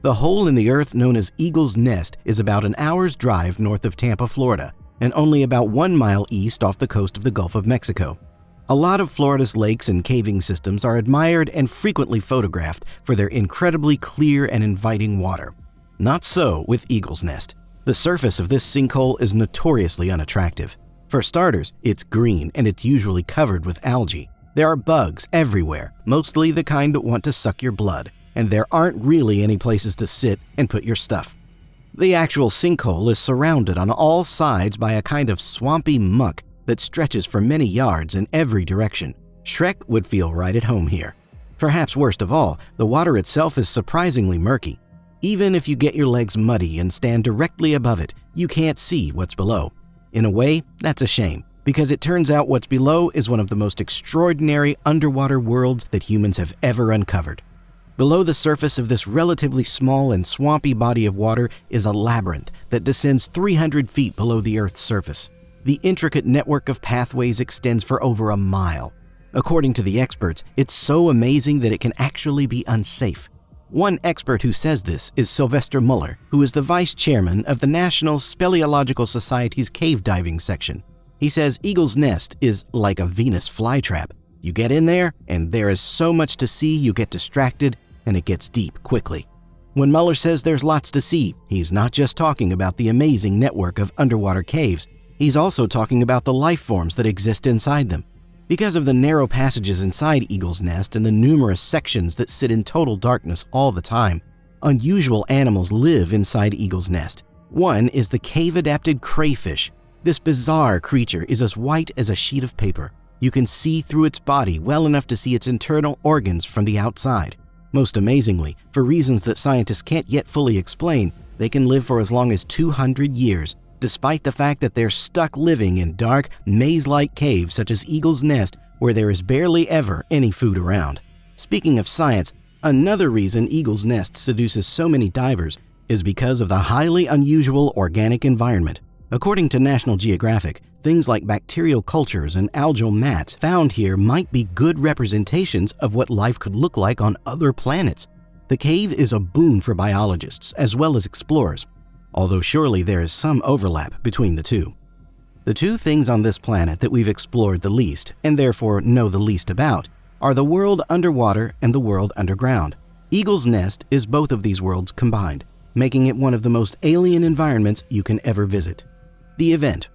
The hole in the earth known as Eagle's Nest is about an hour's drive north of Tampa, Florida, and only about 1 mile east off the coast of the Gulf of Mexico. A lot of Florida's lakes and caving systems are admired and frequently photographed for their incredibly clear and inviting water. Not so with Eagle's Nest. The surface of this sinkhole is notoriously unattractive. For starters, it's green and it's usually covered with algae. There are bugs everywhere, mostly the kind that want to suck your blood, and there aren't really any places to sit and put your stuff. The actual sinkhole is surrounded on all sides by a kind of swampy muck that stretches for many yards in every direction. Shrek would feel right at home here. Perhaps worst of all, the water itself is surprisingly murky. Even if you get your legs muddy and stand directly above it, you can't see what's below. In a way, that's a shame, because it turns out what's below is one of the most extraordinary underwater worlds that humans have ever uncovered. Below the surface of this relatively small and swampy body of water is a labyrinth that descends 300 feet below the Earth's surface. The intricate network of pathways extends for over a mile. According to the experts, it's so amazing that it can actually be unsafe. One expert who says this is Sylvester Muller, who is the vice chairman of the National Speleological Society's cave diving section. He says Eagle's Nest is like a Venus flytrap. You get in there, and there is so much to see you get distracted, and it gets deep quickly. When Muller says there's lots to see, he's not just talking about the amazing network of underwater caves. He's also talking about the life forms that exist inside them. Because of the narrow passages inside Eagle's Nest and the numerous sections that sit in total darkness all the time, unusual animals live inside Eagle's Nest. One is the cave-adapted crayfish. This bizarre creature is as white as a sheet of paper. You can see through its body well enough to see its internal organs from the outside. Most amazingly, for reasons that scientists can't yet fully explain, they can live for as long as 200 years, despite the fact that they're stuck living in dark, maze-like caves such as Eagle's Nest, where there is barely ever any food around. Speaking of science, another reason Eagle's Nest seduces so many divers is because of the highly unusual organic environment. According to National Geographic, things like bacterial cultures and algal mats found here might be good representations of what life could look like on other planets. The cave is a boon for biologists as well as explorers, although surely there is some overlap between the two. The two things on this planet that we've explored the least, and therefore know the least about, are the world underwater and the world underground. Eagle's Nest is both of these worlds combined, making it one of the most alien environments you can ever visit. The event.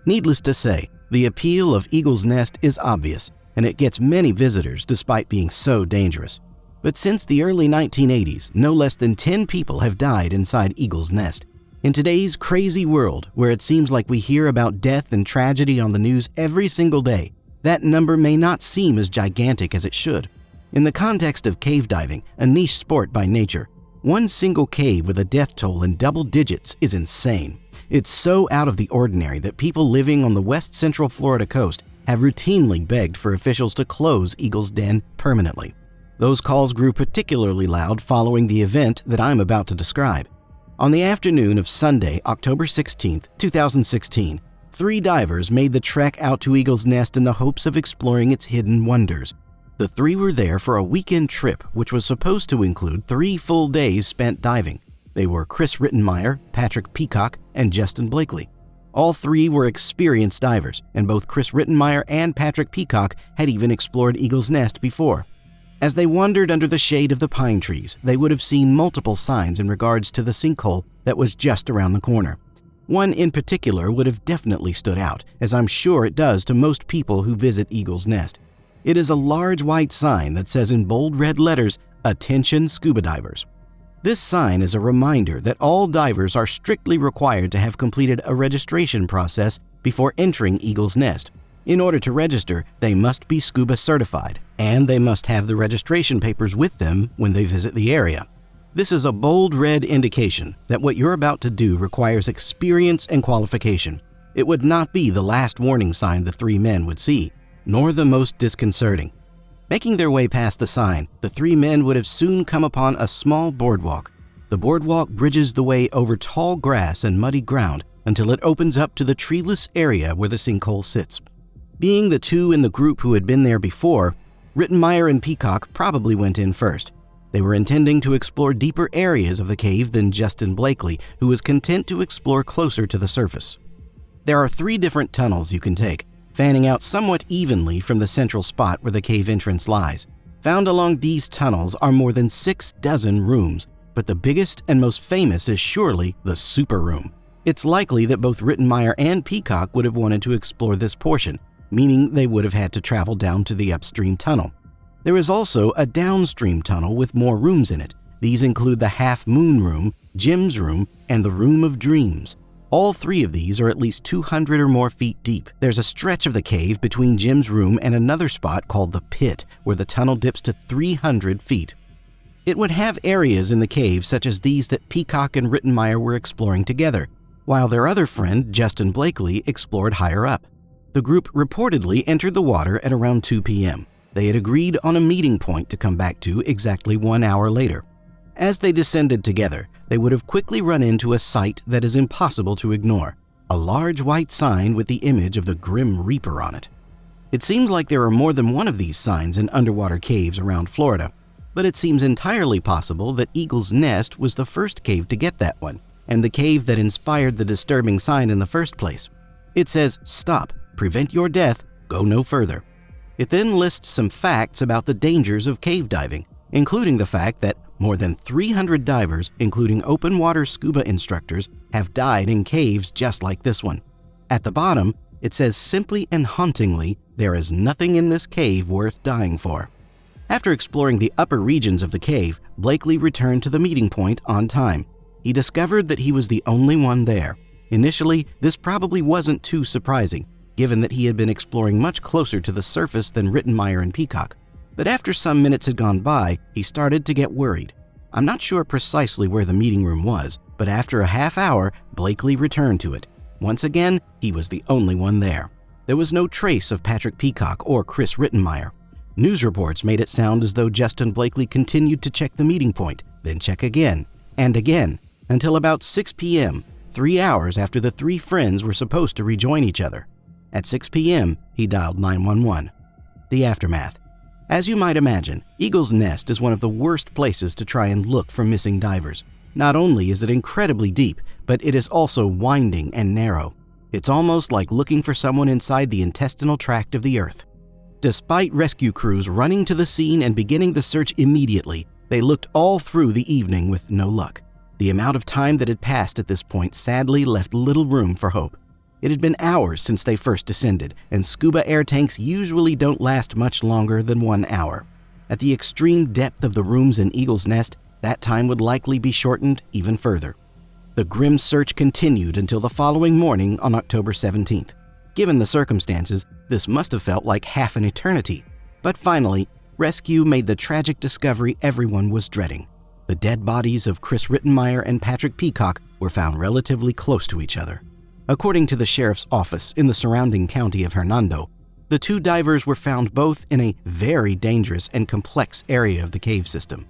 Needless to say, the appeal of Eagle's Nest is obvious, and it gets many visitors despite being so dangerous. But since the early 1980s, no less than 10 people have died inside Eagle's Nest. In today's crazy world, where it seems like we hear about death and tragedy on the news every single day, that number may not seem as gigantic as it should. In the context of cave diving, a niche sport by nature, one single cave with a death toll in double digits is insane. It's so out of the ordinary that people living on the west central Florida coast have routinely begged for officials to close Eagle's Den permanently. Those calls grew particularly loud following the event that I'm about to describe. On the afternoon of Sunday, October 16, 2016, 3 divers made the trek out to Eagle's Nest in the hopes of exploring its hidden wonders. The 3 were there for a weekend trip, which was supposed to include 3 full days spent diving. They were Chris Rittenmeyer, Patrick Peacock, and Justin Blakely. All 3 were experienced divers, and both Chris Rittenmeyer and Patrick Peacock had even explored Eagle's Nest before. As they wandered under the shade of the pine trees, they would have seen multiple signs in regards to the sinkhole that was just around the corner. One in particular would have definitely stood out, as I'm sure it does to most people who visit Eagle's Nest. It is a large white sign that says in bold red letters, "Attention Scuba Divers." This sign is a reminder that all divers are strictly required to have completed a registration process before entering Eagle's Nest. In order to register, they must be scuba certified, and they must have the registration papers with them when they visit the area. This is a bold red indication that what you're about to do requires experience and qualification. It would not be the last warning sign the 3 men would see, nor the most disconcerting. Making their way past the sign, the 3 men would have soon come upon a small boardwalk. The boardwalk bridges the way over tall grass and muddy ground until it opens up to the treeless area where the sinkhole sits. Being the 2 in the group who had been there before, Rittenmeyer and Peacock probably went in first. They were intending to explore deeper areas of the cave than Justin Blakely, who was content to explore closer to the surface. There are 3 different tunnels you can take, fanning out somewhat evenly from the central spot where the cave entrance lies. Found along these tunnels are more than 6 dozen rooms, but the biggest and most famous is surely the super room. It's likely that both Rittenmeyer and Peacock would have wanted to explore this portion, meaning they would have had to travel down to the upstream tunnel. There is also a downstream tunnel with more rooms in it. These include the Half Moon Room, Jim's Room, and the Room of Dreams. All three of these are at least 200 or more feet deep. There's a stretch of the cave between Jim's room and another spot called the Pit, where the tunnel dips to 300 feet. It would have areas in the cave such as these that Peacock and Rittenmeyer were exploring together, while their other friend, Justin Blakely, explored higher up. The group reportedly entered the water at around 2 p.m. They had agreed on a meeting point to come back to exactly 1 hour later. As they descended together, they would have quickly run into a sight that is impossible to ignore, a large white sign with the image of the Grim Reaper on it. It seems like there are more than one of these signs in underwater caves around Florida, but it seems entirely possible that Eagle's Nest was the first cave to get that one, and the cave that inspired the disturbing sign in the first place. It says, "Stop, prevent your death, go no further." It then lists some facts about the dangers of cave diving, including the fact that more than 300 divers, including open water scuba instructors, have died in caves just like this one. At the bottom, it says simply and hauntingly, "There is nothing in this cave worth dying for." After exploring the upper regions of the cave, Blakely returned to the meeting point on time. He discovered that he was the only one there. Initially, this probably wasn't too surprising, given that he had been exploring much closer to the surface than Rittenmeyer and Peacock. But after some minutes had gone by, he started to get worried. I'm not sure precisely where the meeting room was, but after a half hour, Blakely returned to it. Once again, he was the only one there. There was no trace of Patrick Peacock or Chris Rittenmeyer. News reports made it sound as though Justin Blakely continued to check the meeting point, then check again, and again, until about 6 p.m., 3 hours after the three friends were supposed to rejoin each other. At 6 p.m., he dialed 911. The aftermath. As you might imagine, Eagle's Nest is one of the worst places to try and look for missing divers. Not only is it incredibly deep, but it is also winding and narrow. It's almost like looking for someone inside the intestinal tract of the earth. Despite rescue crews running to the scene and beginning the search immediately, they looked all through the evening with no luck. The amount of time that had passed at this point sadly left little room for hope. It had been hours since they first descended, and scuba air tanks usually don't last much longer than 1 hour. At the extreme depth of the rooms in Eagle's Nest, that time would likely be shortened even further. The grim search continued until the following morning on October 17th. Given the circumstances, this must have felt like half an eternity. But finally, rescue made the tragic discovery everyone was dreading. The dead bodies of Chris Rittenmeyer and Patrick Peacock were found relatively close to each other. According to the sheriff's office in the surrounding county of Hernando, the two divers were found both in a very dangerous and complex area of the cave system.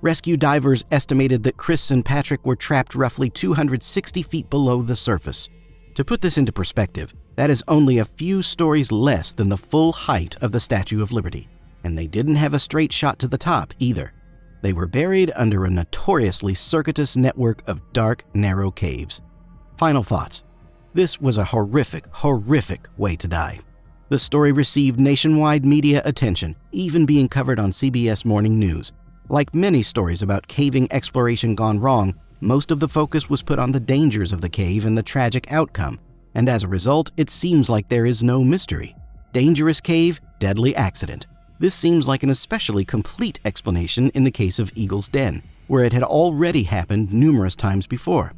Rescue divers estimated that Chris and Patrick were trapped roughly 260 feet below the surface. To put this into perspective, that is only a few stories less than the full height of the Statue of Liberty, and they didn't have a straight shot to the top either. They were buried under a notoriously circuitous network of dark, narrow caves. Final thoughts. This was a horrific, horrific way to die. The story received nationwide media attention, even being covered on CBS Morning News. Like many stories about caving exploration gone wrong, most of the focus was put on the dangers of the cave and the tragic outcome, and as a result, it seems like there is no mystery. Dangerous cave, deadly accident. This seems like an especially complete explanation in the case of Eagle's Den, where it had already happened numerous times before.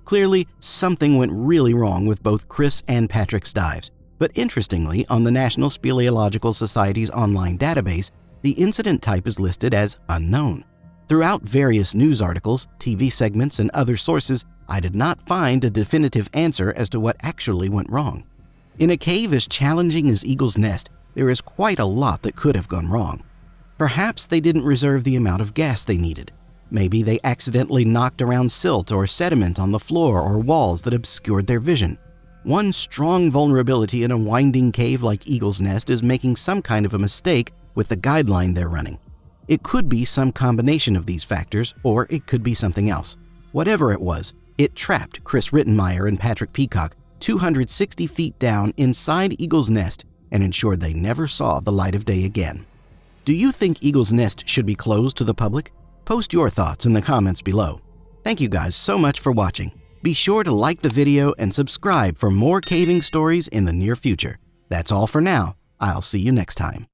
Clearly, something went really wrong with both Chris and Patrick's dives, but interestingly, on the National Speleological Society's online database, the incident type is listed as unknown. Throughout various news articles, TV segments, and other sources, I did not find a definitive answer as to what actually went wrong. In a cave as challenging as Eagle's Nest, there is quite a lot that could have gone wrong. Perhaps they didn't reserve the amount of gas they needed. Maybe they accidentally knocked around silt or sediment on the floor or walls that obscured their vision. One strong vulnerability in a winding cave like Eagle's Nest is making some kind of a mistake with the guideline they're running. It could be some combination of these factors, or it could be something else. Whatever it was, it trapped Chris Rittenmeyer and Patrick Peacock 260 feet down inside Eagle's Nest and ensured they never saw the light of day again. Do you think Eagle's Nest should be closed to the public? Post your thoughts in the comments below. Thank you guys so much for watching. Be sure to like the video and subscribe for more caving stories in the near future. That's all for now. I'll see you next time.